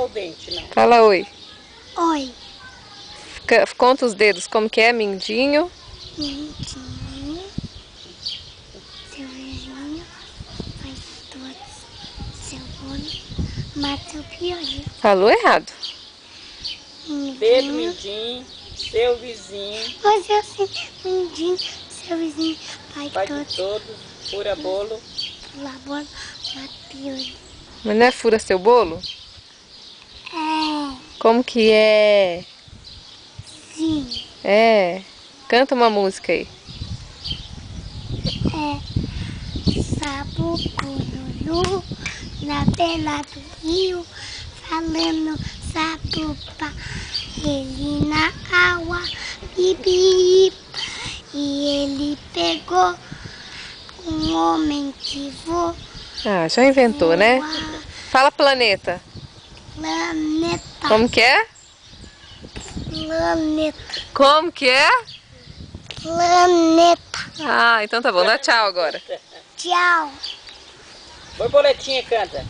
o dente, não. Fala oi. Oi. Conta os dedos, como que é, mindinho? Mindinho. Seu vizinho faz todos. Seu olho mata o piolho. Falou errado. Dedo mindinho, seu vizinho. Mas eu sei, mindinho, seu vizinho faz Pai de todos. todos, fura bolo. Pula bola, mata piolho. Mas não é fura seu bolo? É, Como que é? sim. É. Canta uma música aí. Sapo cururu na beira do rio, falando sapo pra ele na água, bibi. E ele pegou um homem que voa. Ah, já inventou, né? Fala planeta. Planeta. Como que é? Planeta. Como que é? Planeta. Ah, então tá bom. Dá tchau agora. Tchau. Borboletinha canta.